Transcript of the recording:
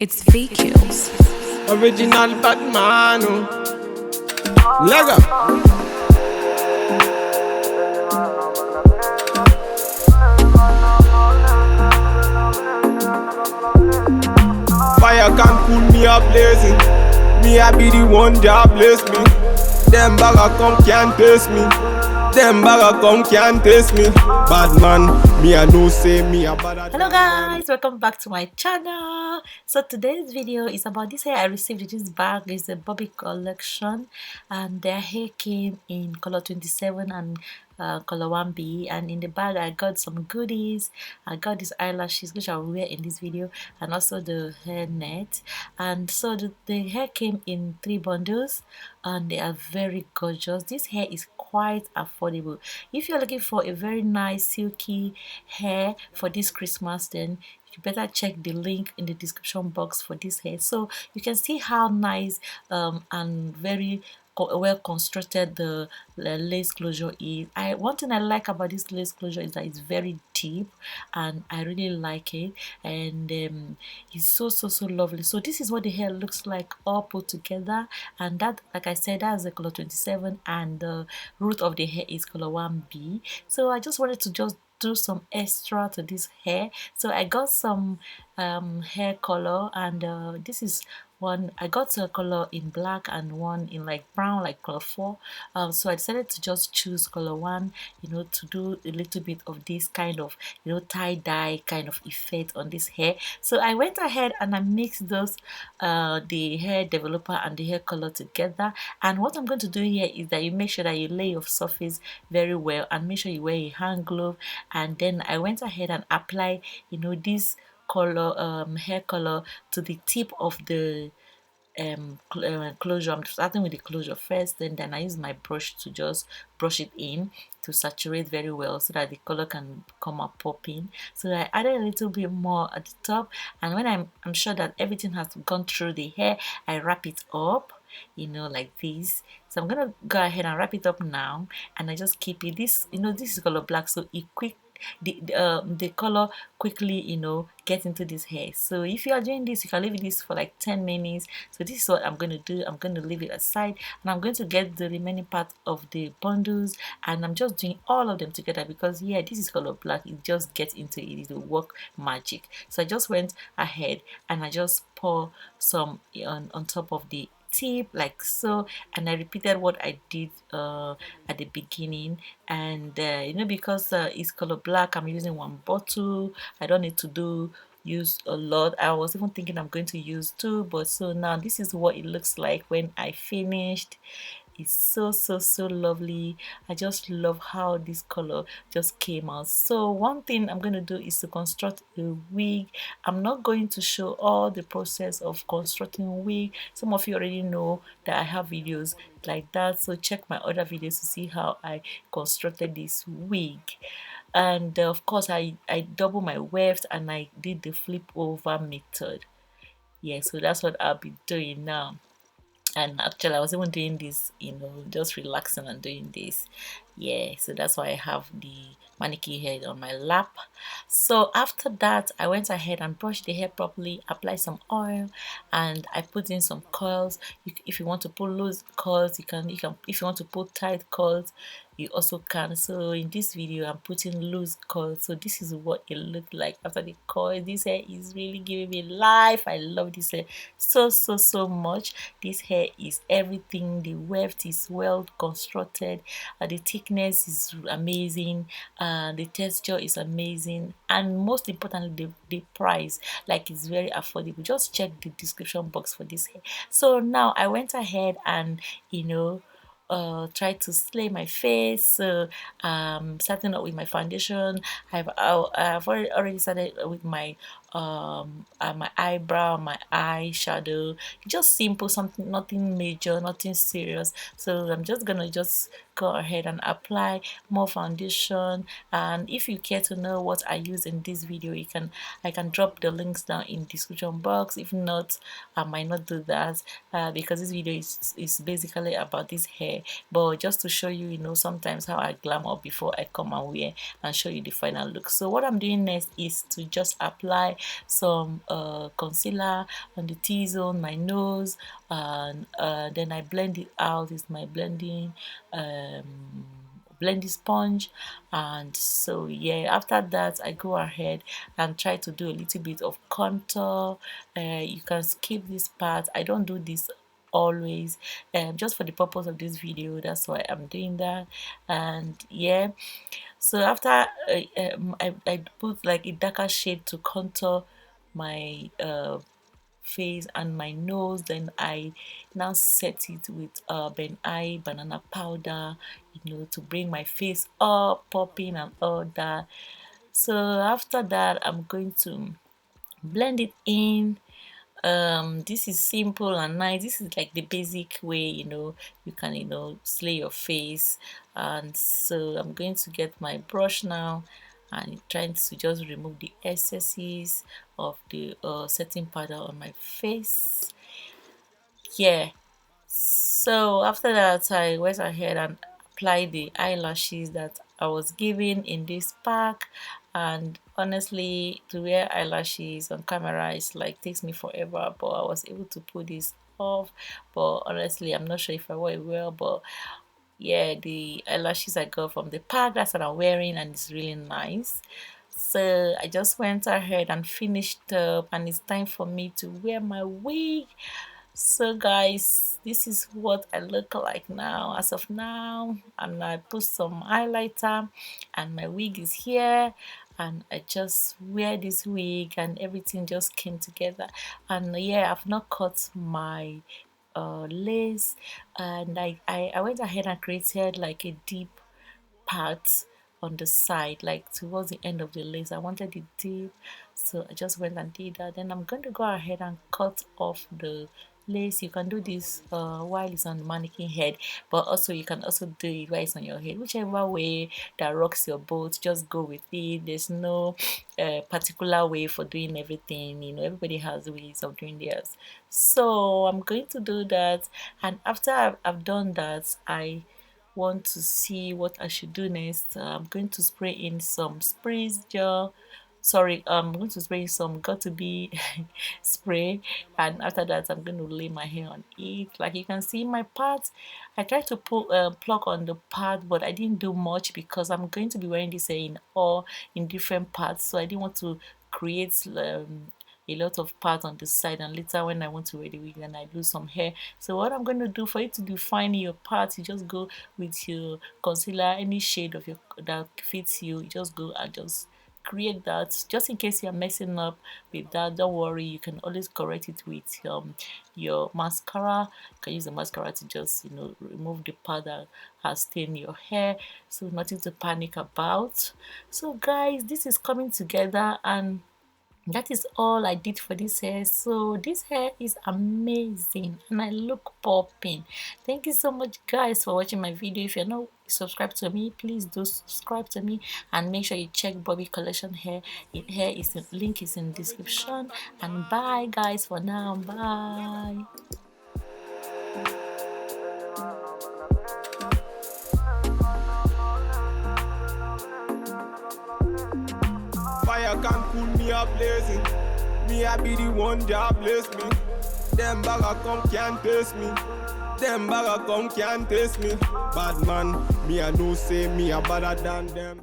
It's VQs. Original Batman. Lego. Fire can cool me up blazing. Me I be the one that bless me. Them bagger come can't taste me. Them bagger come can't taste me. Bad man, me I know say me a bad. Hello guys, welcome back to my channel. So today's video is about this hair I received in this bag. It's a BOBBI collection, and their hair came in color 27 and color 1B, and in the bag I got some goodies. I got these eyelashes which I will wear in this video, and also the hair net. And so the hair came in 3 bundles, and they are very gorgeous. This hair is quite affordable. If you're looking for a very nice silky hair for this Christmas, then you better check the link in the description box for this hair, so you can see how nice and very well constructed the lace closure is. One thing I like about this lace closure is that it's very deep, and I really like it, and it's so lovely. So this is what the hair looks like all put together, and that, like I said, that's the color 27, and the root of the hair is color 1B. So I just wanted to just do some extra to this hair, so I got some hair color, and this is one. I got a color in black and one in like brown, like color 4. So I decided to just choose color 1, you know, to do a little bit of this kind of, you know, tie-dye kind of effect on this hair. So I went ahead and I mixed those the hair developer and the hair color together. And what I'm going to do here is that you make sure that you lay your surface very well, and make sure you wear a hand glove. And then I went ahead and apply, you know, this color hair color to the tip of the closure. I'm starting with the closure first, and then I use my brush to just brush it in to saturate very well so that the color can come up popping. So I added a little bit more at the top, and when I'm sure that everything has gone through the hair, I wrap it up, you know, like this. So I'm gonna go ahead and wrap it up now, and I just keep it. This, you know, this is color black, so it the color quickly, you know, get into this hair. So if you are doing this, you can leave this for like 10 minutes. So this is what I'm going to do. I'm going to leave it aside, and I'm going to get the remaining part of the bundles, and I'm just doing all of them together because, yeah, this is color black. It just gets into it. It will work magic. So I just went ahead and I just pour some on top of the tip like so, and I repeated what I did at the beginning. And you know, because it's color black, I'm using 1 bottle. I don't need to use a lot. I was even thinking I'm going to use 2, but so now this is what it looks like when I finished. It's so lovely. I just love how this color just came out. So one thing I'm going to do is to construct a wig. I'm not going to show all the process of constructing a wig. Some of you already know that I have videos like that, so check my other videos to see how I constructed this wig. And of course I double my weft, and I did the flip over method. Yeah, so that's what I'll be doing now. And actually I was even doing this, you know, just relaxing and doing this. Yeah, so that's why I have the mannequin head on my lap. So after that, I went ahead and brushed the hair properly, applied some oil, and I put in some curls. If you want to put loose curls, you can. If you want to put tight curls, you also can. So in this video I'm putting loose curls. So this is what it looked like after the curl. This hair is really giving me life. I love this hair so much. This hair is everything. The weft is well constructed, the thickness is amazing, the texture is amazing, and most importantly the price, like, it's very affordable. Just check the description box for this hair. So now I went ahead and, you know, try to slay my face. So starting out with my foundation, I've already started with my my eyebrow, my eyeshadow, just simple, something, nothing major, nothing serious. So I'm just gonna go ahead and apply more foundation. And if you care to know what I use in this video, I can drop the links down in description box. If not, I might not do that because this video is basically about this hair, but just to show you, you know, sometimes how I glam up before I come and wear and show you the final look. So what I'm doing next is to just apply some concealer on the T-zone, my nose, and then I blend it out with my blending sponge. And so yeah, after that I go ahead and try to do a little bit of contour. You can skip this part, I don't do this always, just for the purpose of this video, that's why I'm doing that. And yeah, so after I put like a darker shade to contour my face and my nose, then I now set it with banana powder, you know, to bring my face up, popping and all that. So after that I'm going to blend it in. This is simple and nice. This is like the basic way, you know, you can, you know, slay your face. And so I'm going to get my brush now and trying to just remove the excesses of the setting powder on my face. Yeah, so after that I went ahead and applied the eyelashes that I was given in this pack. And honestly, to wear eyelashes on camera is like takes me forever, but I was able to pull this off. But honestly, I'm not sure if I wear it well, but yeah, the eyelashes I got from the pack, that's what I'm wearing, and it's really nice. So I just went ahead and finished up, and it's time for me to wear my wig. So guys, this is what I look like now as of now, and I put some highlighter and my wig is here, and I just wear this wig and everything just came together. And yeah, I've not cut my lace, and I went ahead and created like a deep part on the side, like towards the end of the lace. I wanted it deep, so I just went and did that. Then I'm going to go ahead and cut off the lace. You can do this while it's on the mannequin head, but also you can also do it while it's on your head. Whichever way that rocks your boat, just go with it. There's no particular way for doing everything, you know, everybody has ways of doing theirs. So I'm going to do that, and after I've done that, I want to see what I should do next. I'm going to spray in some sprays gel. Sorry, I'm going to spray some got to be spray, and after that I'm going to lay my hair on it. Like you can see my part, I tried to put plug on the part, but I didn't do much because I'm going to be wearing this hair in different parts, so I didn't want to create a lot of parts on the side, and later when I want to wear the wig then I lose some hair. So what I'm going to do, for you to define your part, you just go with your concealer, any shade of your that fits you, you just go and just create that. Just in case you're messing up with that, don't worry, you can always correct it with your mascara. You can use the mascara to just, you know, remove the part that has stained your hair, so nothing to panic about. So guys, this is coming together, and that is all I did for this hair. So this hair is amazing and I look popping. Thank you so much guys for watching my video. If you're not subscribed to me, please do subscribe to me, and make sure you check Bobbi Collection hair. Link is in the description. And bye guys for now. Bye. Fire can cool me up blazing. Me I be the one that bless me. Them bagger come can't taste me. Them bagger come can't taste me. Bad man, me I know say me a better than them.